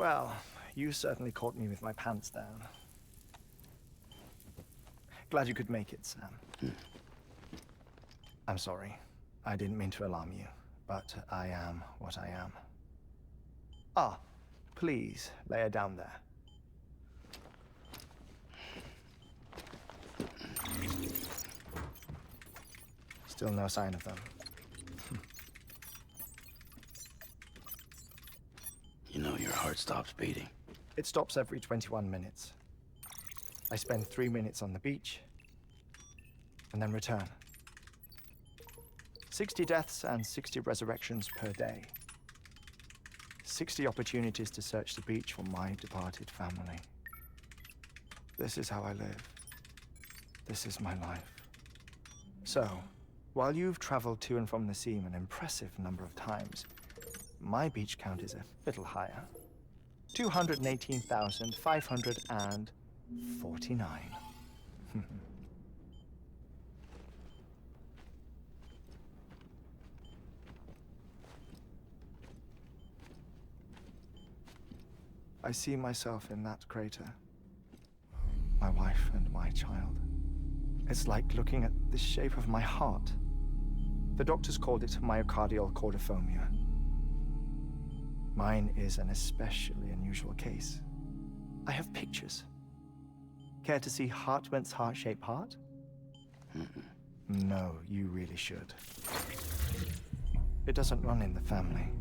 Well, you certainly caught me with my pants down. Glad you could make it, Sam. I'm sorry. I didn't mean to alarm you, but I am what I am. Ah, please, lay her down there. Still no sign of them. You know your heart stops beating. It stops every 21 minutes. I spend 3 minutes on the beach, and then return. 60 deaths and 60 resurrections per day. 60 opportunities to search the beach for my departed family. This is how I live. This is my life. So, while you've traveled to and from the sea an impressive number of times, my beach count is a little higher. 218,549. I see myself in that crater. My wife and my child. It's like looking at the shape of my heart. The doctors called it myocardial cordiformia. Mine is an especially unusual case. I have pictures. Care to see Hartmann's heart-shaped heart? No, you really should. It doesn't run in the family.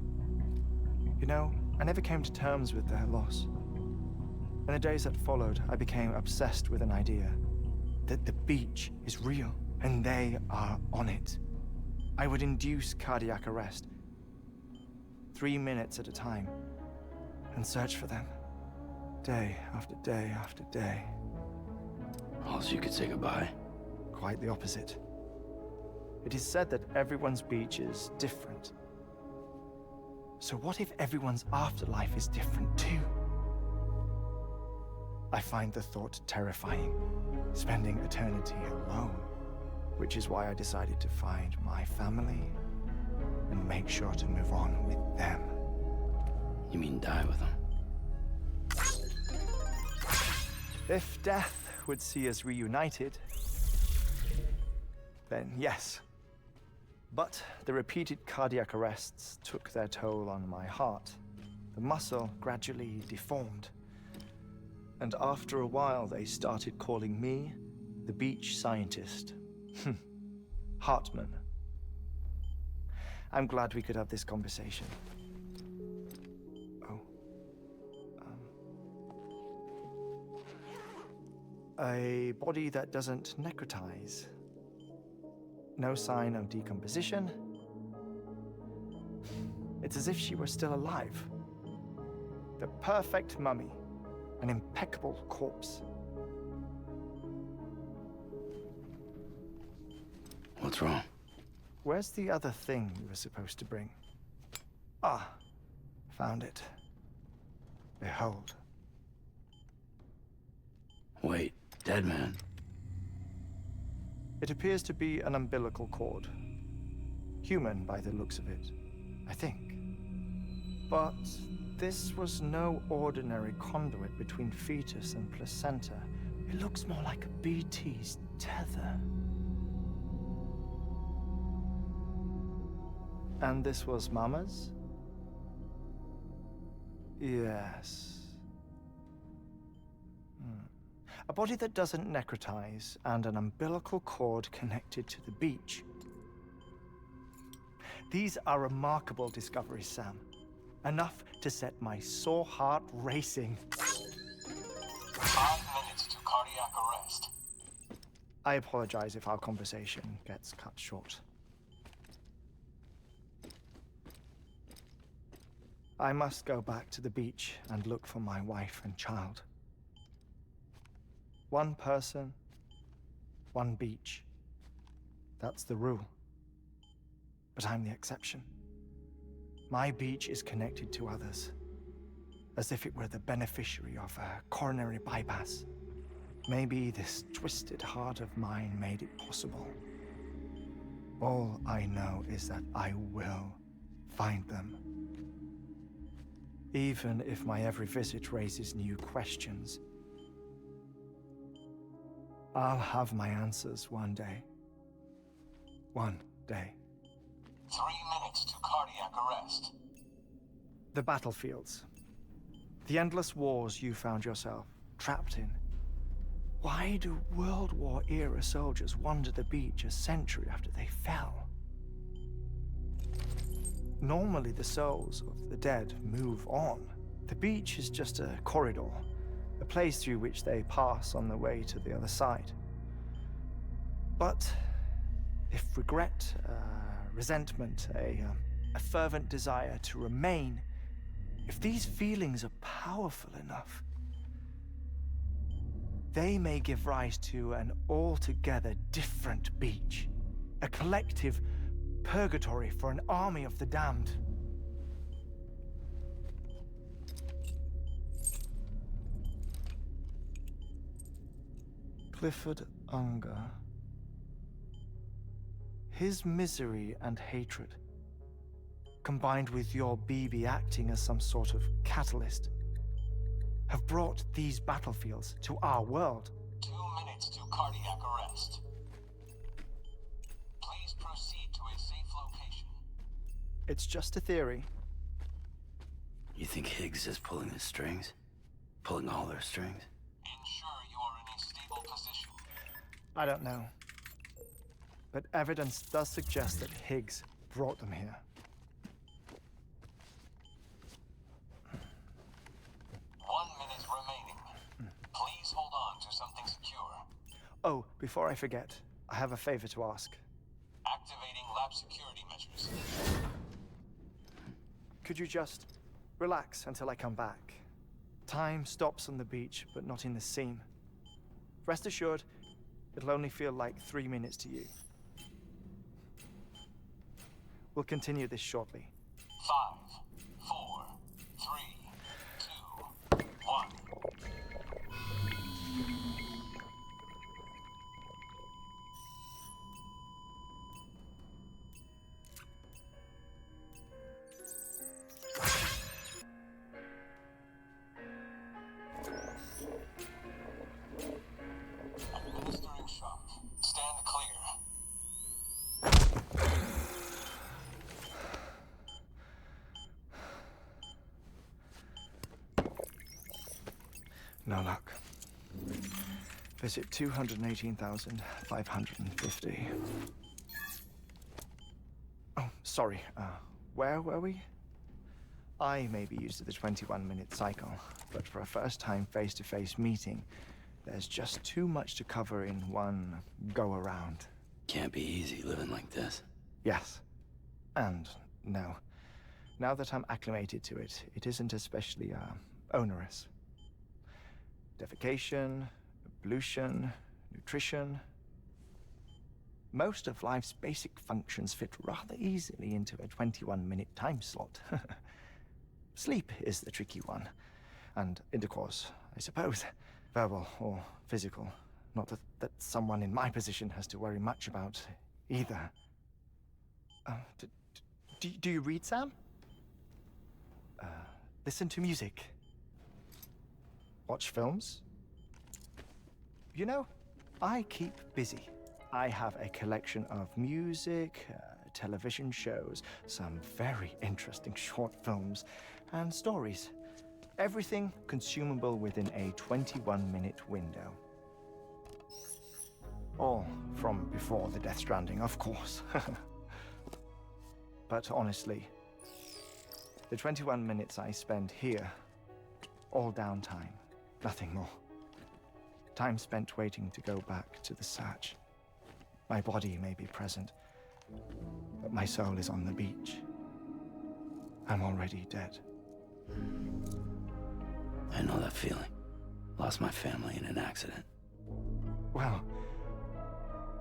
You know, I never came to terms with their loss. In the days that followed, I became obsessed with an idea that the beach is real and they are on it. I would induce cardiac arrest, 3 minutes at a time, and search for them, day after day after day. Also, you could say goodbye. Quite the opposite. It is said that everyone's beach is different. So what if everyone's afterlife is different too? I find the thought terrifying, spending eternity alone, which is why I decided to find my family and make sure to move on with them. You mean die with them? If death would see us reunited, then yes. But the repeated cardiac arrests took their toll on my heart. The muscle gradually deformed. And after a while, they started calling me the beach scientist. Hartmann. I'm glad we could have this conversation. Oh. A body that doesn't necrotize. No sign of decomposition. It's as if she were still alive. The perfect mummy. An impeccable corpse. What's wrong? Where's the other thing you were supposed to bring? Ah, found it. Behold. Wait, dead man? It appears to be an umbilical cord. Human by the looks of it, I think. But this was no ordinary conduit between fetus and placenta. It looks more like a BT's tether. And this was Mama's? Yes. A body that doesn't necrotize and an umbilical cord connected to the beach. These are remarkable discoveries, Sam. Enough to set my sore heart racing. 5 minutes to cardiac arrest. I apologize if our conversation gets cut short. I must go back to the beach and look for my wife and child. One person, one beach. That's the rule. But I'm the exception. My beach is connected to others, as if it were the beneficiary of a coronary bypass. Maybe this twisted heart of mine made it possible. All I know is that I will find them. even if my every visit raises new questions. I'll have my answers one day. One day. 3 minutes to cardiac arrest. The battlefields. The endless wars you found yourself trapped in. Why do World War-era soldiers wander the beach a century after they fell? Normally, the souls of the dead move on. The beach is just a corridor, a place through which they pass on the way to the other side. But if regret, resentment, a fervent desire to remain, if these feelings are powerful enough, they may give rise to an altogether different beach, a collective purgatory for an army of the damned. Clifford Unger. His misery and hatred, combined with your BB acting as some sort of catalyst, have brought these battlefields to our world. 2 minutes to cardiac arrest. Please proceed to a safe location. It's just a theory. You think Higgs is pulling the strings? Pulling all their strings? Ensure you are in a stable position. I don't know. But evidence does suggest that Higgs brought them here. 1 minute remaining. Please hold on to something secure. Oh, before I forget, I have a favor to ask. Activating lab security measures. Could you just relax until I come back? Time stops on the beach, but not in the scene. Rest assured, it'll only feel like 3 minutes to you. We'll continue this shortly. 5, 4, 3, 2, 1. Administering shock. Stand clear. No luck. Visit 218,550. Oh, sorry. Where were we? I may be used to the 21-minute cycle, but for a first-time face-to-face meeting, there's just too much to cover in one go-around. Can't be easy living like this. Yes. And no. Now that I'm acclimated to it, it isn't especially, onerous. Defecation, ablution, nutrition. Most of life's basic functions fit rather easily into a 21-minute time slot. Sleep is the tricky one. And intercourse, I suppose. Verbal or physical. Not that someone in my position has to worry much about either. Do you read, Sam? Listen to music. Watch films? You know, I keep busy. I have a collection of music, television shows, some very interesting short films, and stories. Everything consumable within a 21-minute window. All from before the Death Stranding, of course. But honestly, the 21 minutes I spend here, all downtime, nothing more. Time spent waiting to go back to the search. My body may be present, but my soul is on the beach. I'm already dead. I know that feeling. Lost my family in an accident. Well,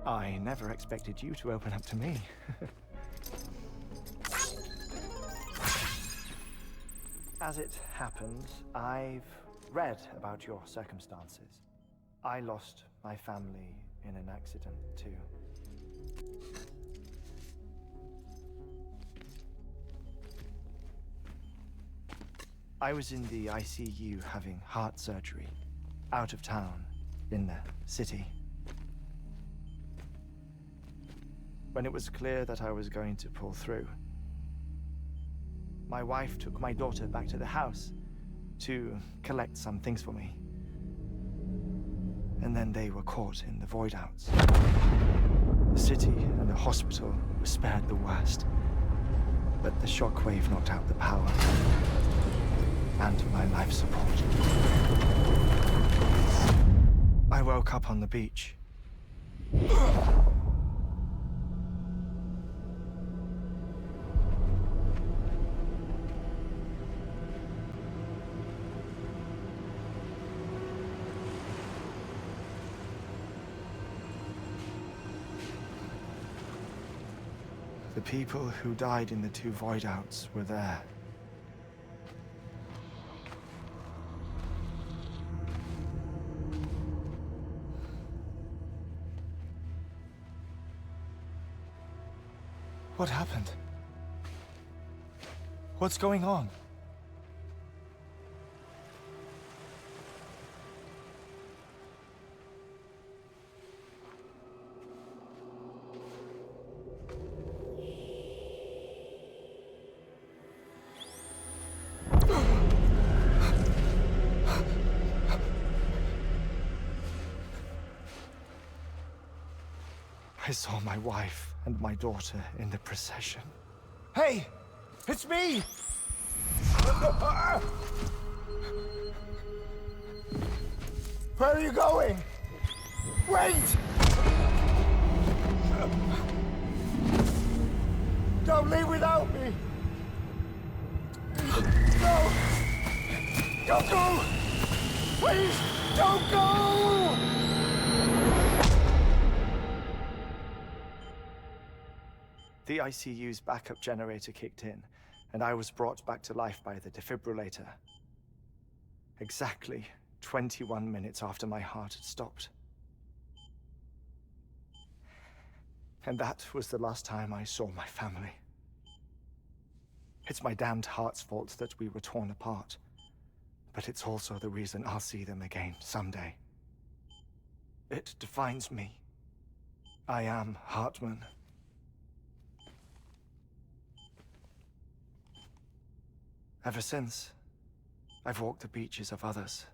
I never expected you to open up to me. As it happens, I've read about your circumstances. I lost my family in an accident, too. I was in the ICU having heart surgery, out of town, in the city. When it was clear that I was going to pull through, my wife took my daughter back to the house to collect some things for me. And then they were caught in the void outs. The city and the hospital were spared the worst, but the shockwave knocked out the power and my life support. I woke up on the beach. The people who died in the two void outs were there. What happened? What's going on? I saw my wife and my daughter in the procession. Hey! It's me! Where are you going? Wait! Don't leave without me! No! Don't go! Please, don't go! The ICU's backup generator kicked in, and I was brought back to life by the defibrillator. Exactly 21 minutes after my heart had stopped. And that was the last time I saw my family. It's my damned heart's fault that we were torn apart, but it's also the reason I'll see them again someday. It defines me. I am Hartman. Ever since, I've walked the beaches of others.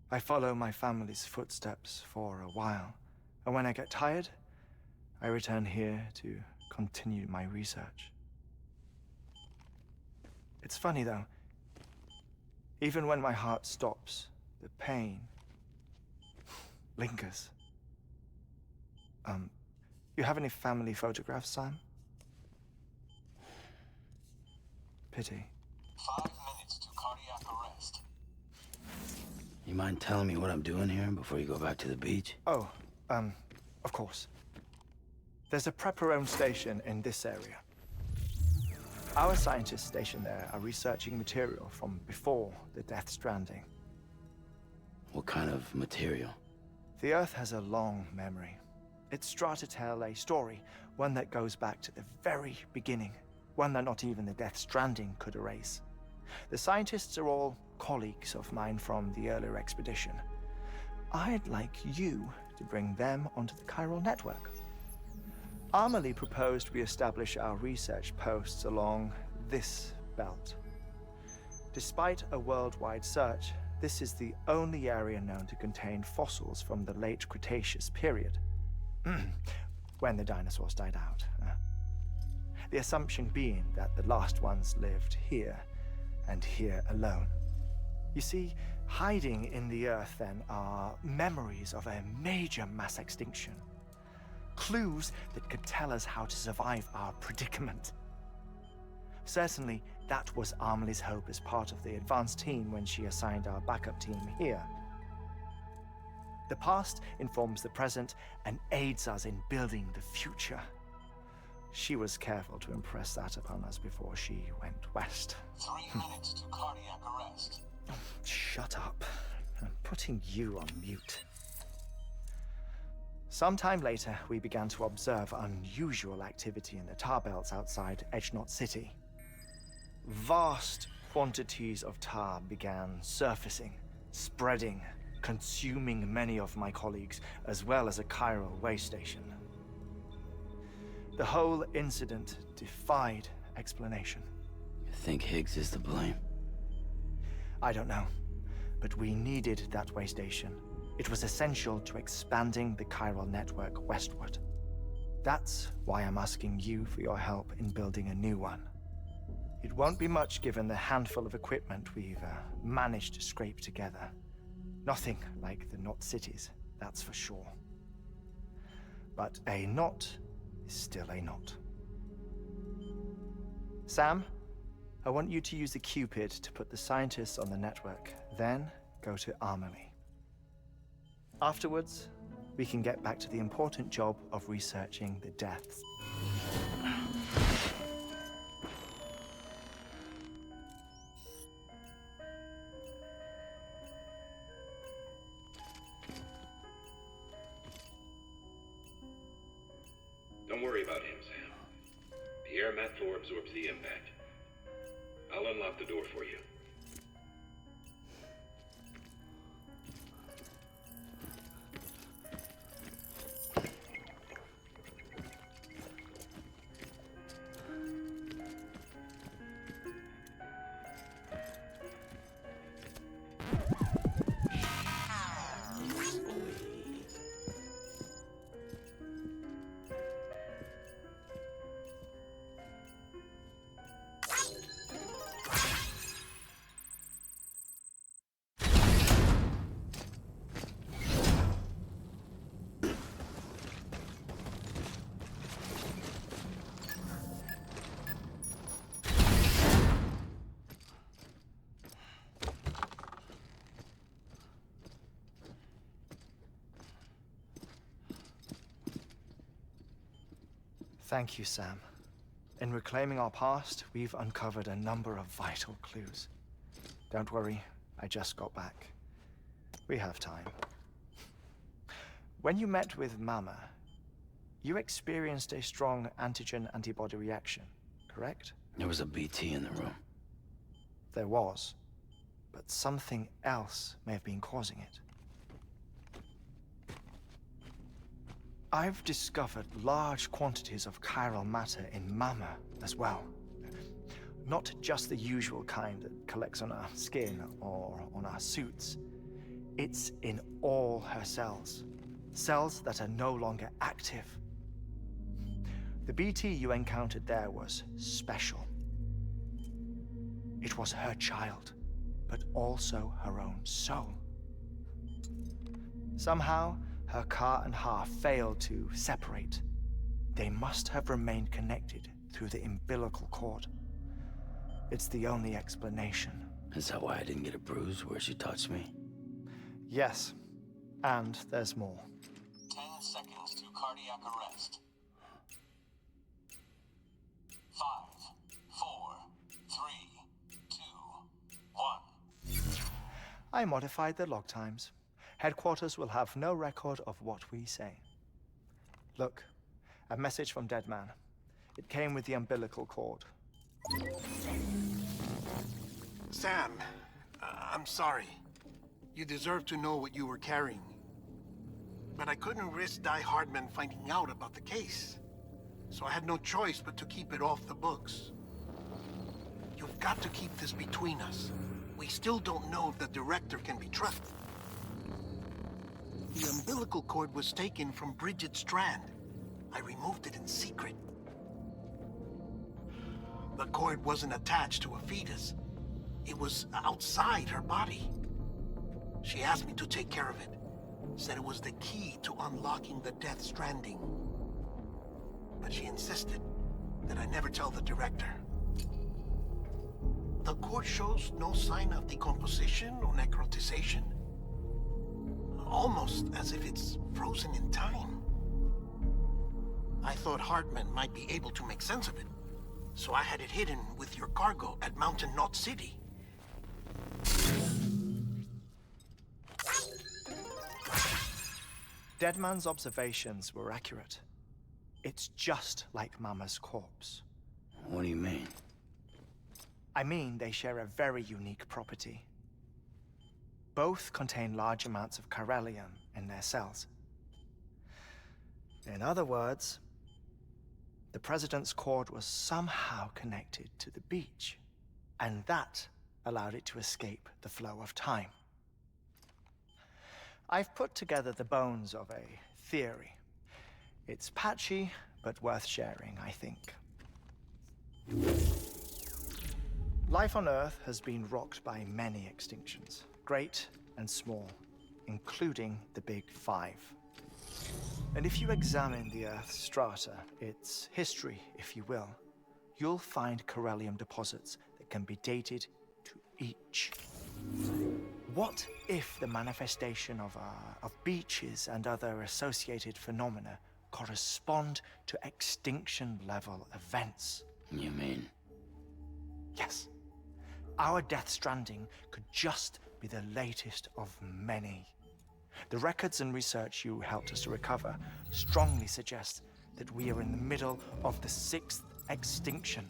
I follow my family's footsteps for a while, and when I get tired, I return here to continue my research. It's funny though, even when my heart stops, the pain lingers. You have any family photographs, Sam? Pity. 5 minutes to cardiac arrest. You mind telling me what I'm doing here before you go back to the beach? Oh, of course. There's a Prepper-owned station in this area. Our scientists stationed there are researching material from before the Death Stranding. What kind of material? The Earth has a long memory. It's trying to tell a story, one that goes back to the very beginning, one that not even the Death Stranding could erase. The scientists are all colleagues of mine from the earlier expedition. I'd like you to bring them onto the chiral network. Amelie proposed we establish our research posts along this belt. Despite a worldwide search, this is the only area known to contain fossils from the late Cretaceous period, when the dinosaurs died out. The assumption being that the last ones lived here, and here alone. You see, hiding in the Earth then are memories of a major mass extinction. Clues that could tell us how to survive our predicament. Certainly, that was Amelie's hope as part of the advanced team when she assigned our backup team here. The past informs the present and aids us in building the future. She was careful to impress that upon us before she went west. 3 minutes to cardiac arrest. Shut up. I'm putting you on mute. Sometime later, we began to observe unusual activity in the tar belts outside Edgenot City. Vast quantities of tar began surfacing, spreading, consuming many of my colleagues, as well as a chiral way station. The whole incident defied explanation. You think Higgs is to blame? I don't know, but we needed that way station. It was essential to expanding the chiral network westward. That's why I'm asking you for your help in building a new one. It won't be much given the handful of equipment we've managed to scrape together. Nothing like the Knot cities, that's for sure. But a knot is still a knot. Sam, I want you to use the Cupid to put the scientists on the network, then go to Armory. Afterwards, we can get back to the important job of researching the deaths. Don't worry about him, Sam. The air mat floor absorbs the impact. I'll unlock the door for you. Thank you, Sam. In reclaiming our past, we've uncovered a number of vital clues. Don't worry, I just got back. We have time. When you met with Mama, you experienced a strong antigen-antibody reaction, correct? There was a BT in the room. There was, but something else may have been causing it. I've discovered large quantities of chiral matter in Mama as well. Not just the usual kind that collects on our skin or on our suits. It's in all her cells. Cells that are no longer active. The BT you encountered there was special. It was her child, but also her own soul. Somehow, her car and half failed to separate. They must have remained connected through the umbilical cord. It's the only explanation. Is that why I didn't get a bruise where she touched me? Yes, and there's more. 10 seconds to cardiac arrest. 5, 4, 3, 2, 1. I modified the log times. Headquarters will have no record of what we say. Look, a message from Deadman. It came with the umbilical cord. Sam, I'm sorry. You deserve to know what you were carrying. But I couldn't risk Die Hardman finding out about the case. So I had no choice but to keep it off the books. You've got to keep this between us. We still don't know if the director can be trusted. The umbilical cord was taken from Bridget Strand. I removed it in secret. The cord wasn't attached to a fetus. It was outside her body. She asked me to take care of it. Said it was the key to unlocking the Death Stranding. But she insisted that I never tell the director. The cord shows no sign of decomposition or necrotization. Almost as if it's frozen in time. I thought Hartman might be able to make sense of it, so I had it hidden with your cargo at Mountain Knot City. Deadman's observations were accurate. It's just like Mama's corpse. What do you mean? I mean, they share a very unique property. Both contain large amounts of chiralium in their cells. In other words, the President's cord was somehow connected to the beach, and that allowed it to escape the flow of time. I've put together the bones of a theory. It's patchy, but worth sharing, I think. Life on Earth has been rocked by many extinctions, great and small, including the Big Five. And if you examine the Earth's strata, its history, if you will, you'll find chiralium deposits that can be dated to each. What if the manifestation of beaches and other associated phenomena correspond to extinction-level events? You mean? Yes. Our Death Stranding could just be the latest of many. The records and research you helped us to recover strongly suggest that we are in the middle of the 6th extinction.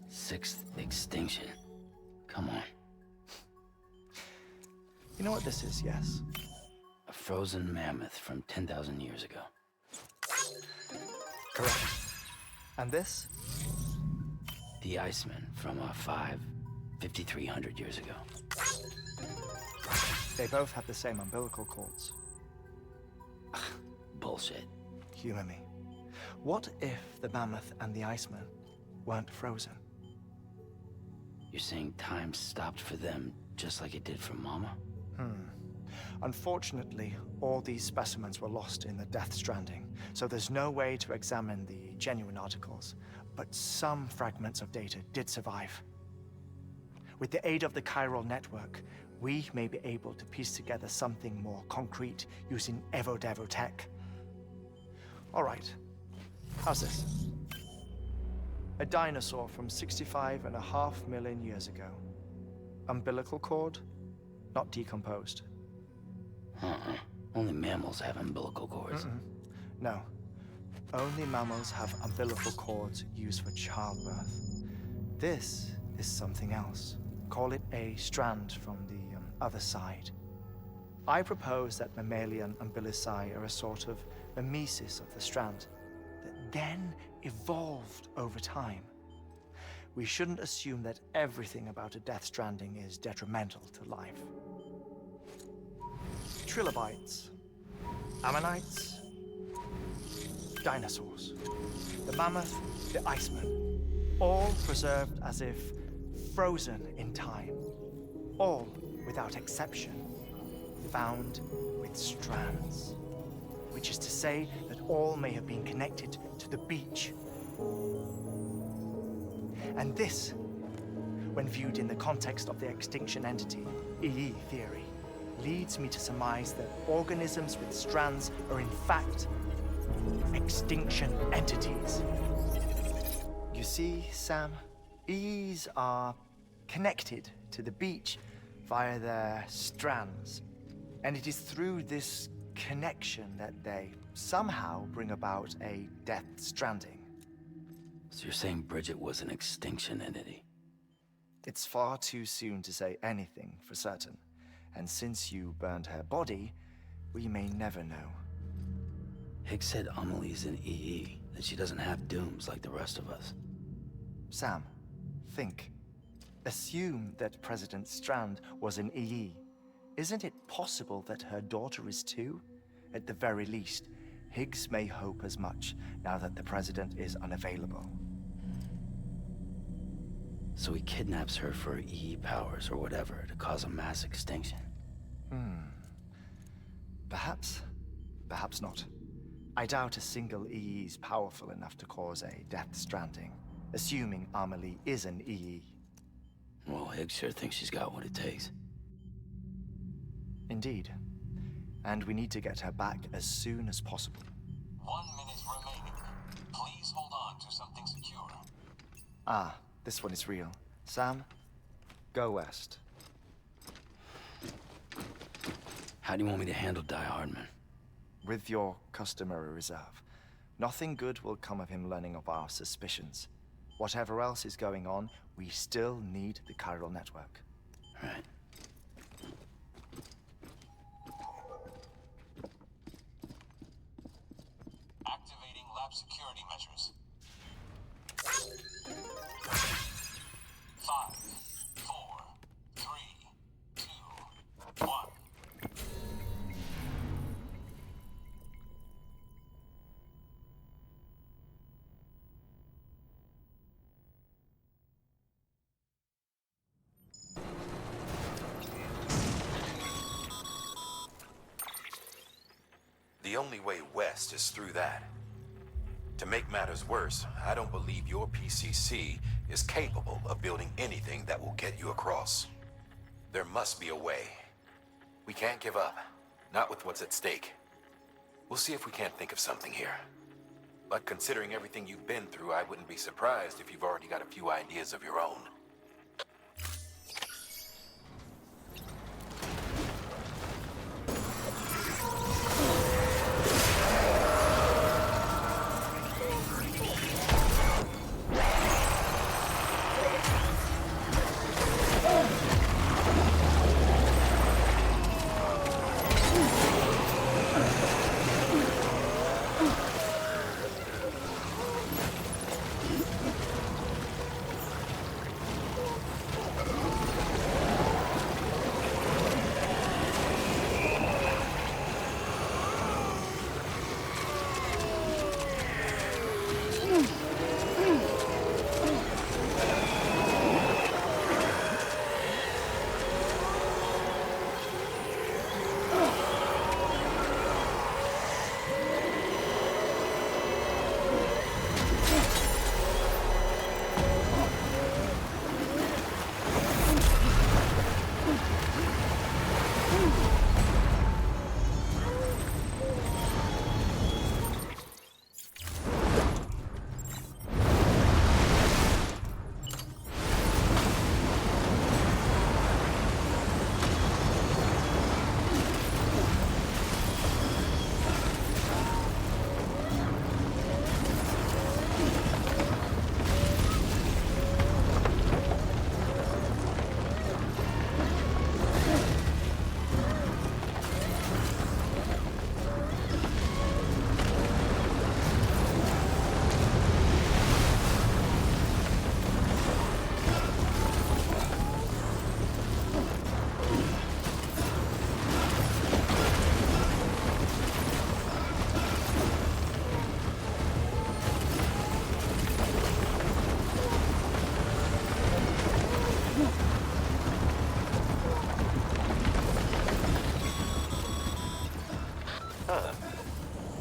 6th extinction? Come on. You know what this is, yes? A frozen mammoth from 10,000 years ago. Correct. And this? The Iceman from 5,300 years ago. They both have the same umbilical cords. Bullshit. Humor me. What if the mammoth and the Iceman weren't frozen? You're saying time stopped for them just like it did for Mama? Unfortunately, all these specimens were lost in the Death Stranding, so there's no way to examine the genuine articles, but some fragments of data did survive. With the aid of the chiral network, we may be able to piece together something more concrete using Evo-Devo tech. All right, how's this? A dinosaur from 65.5 million years ago. Umbilical cord, not decomposed. Only mammals have umbilical cords. No, only mammals have umbilical cords used for childbirth. This is something else. Call it a strand from the other side. I propose that mammalian umbilici are a sort of mimesis of the strand that then evolved over time. We shouldn't assume that everything about a Death Stranding is detrimental to life. Trilobites, ammonites, dinosaurs, the mammoth, the Iceman, all preserved as if frozen in time, all without exception, found with strands, which is to say that all may have been connected to the beach. And this, when viewed in the context of the extinction entity, EE theory, leads me to surmise that organisms with strands are in fact extinction entities. You see, Sam, EEs are connected to the beach via their strands. And it is through this connection that they somehow bring about a Death Stranding. So you're saying Bridget was an extinction entity? It's far too soon to say anything for certain. And since you burned her body, we may never know. Higgs said Amelie's an EE, that she doesn't have dooms like the rest of us. Sam, think. Assume that President Strand was an EE. Isn't it possible that her daughter is too? At the very least, Higgs may hope as much now that the President is unavailable. So he kidnaps her for EE powers or whatever to cause a mass extinction. Perhaps. Perhaps not. I doubt a single EE is powerful enough to cause a Death Stranding, assuming Amelie is an EE. Well, Higgs sure thinks she's got what it takes. Indeed. And we need to get her back as soon as possible. 1 minute remaining. Please hold on to something secure. Ah, this one is real. Sam, go west. How do you want me to handle Die Hardman? With your customary reserve. Nothing good will come of him learning of our suspicions. Whatever else is going on, we still need the chiral network. Right. Activating lab security measures. 5, 4, 3, 2, 1. The only way west is through that. To make matters worse, I don't believe your PCC is capable of building anything that will get you across. There must be a way. We can't give up, not with what's at stake. We'll see if we can't think of something here. But considering everything you've been through, I wouldn't be surprised if you've already got a few ideas of your own.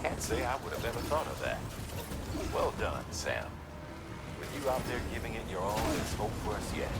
Can't say I would have ever thought of that. Well done, Sam. With you out there giving it your all, there's hope for us yet.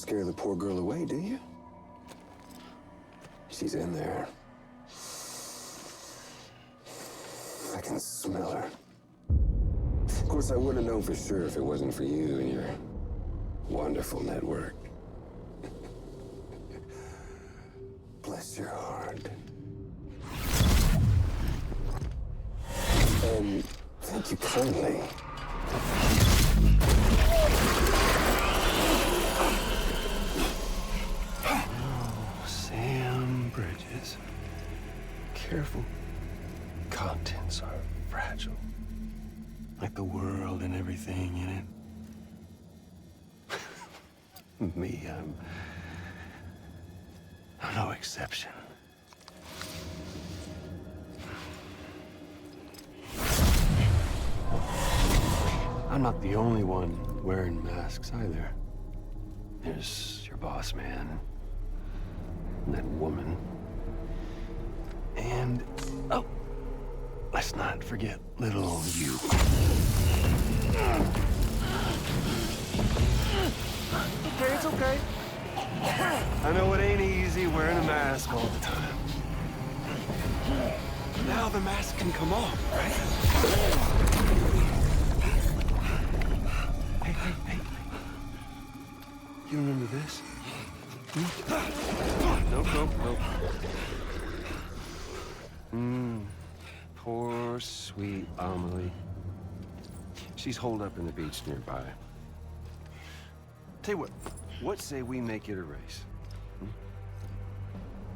scare the poor girl away, do you? She's in there. I can smell her. Of course, I wouldn't have known for sure if it wasn't for you and your wonderful network. Bless your heart. And thank you kindly. Oh, Sam Bridges. Careful. Contents are fragile. Like the world and everything in it. Me, I'm no exception. I'm not the only one wearing masks either. There's your boss man, and that woman, and, oh, let's not forget little old you. Okay, it's okay. I know it ain't easy wearing a mask all the time. Now the mask can come off, right? Hey. You remember this? Nope. Poor, sweet Amelie. She's holed up in the beach nearby. Tell you what say we make it a race?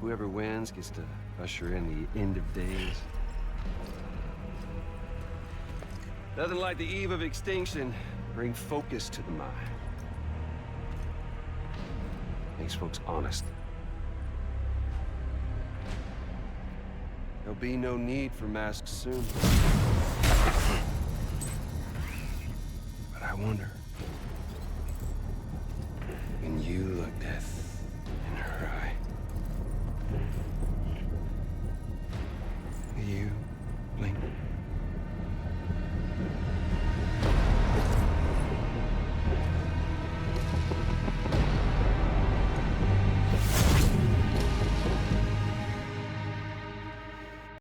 Whoever wins gets to usher in the end of days. Nothing like the eve of extinction. Bring focus to the mind. Makes folks honest. There'll be no need for masks soon. But I wonder, when you look death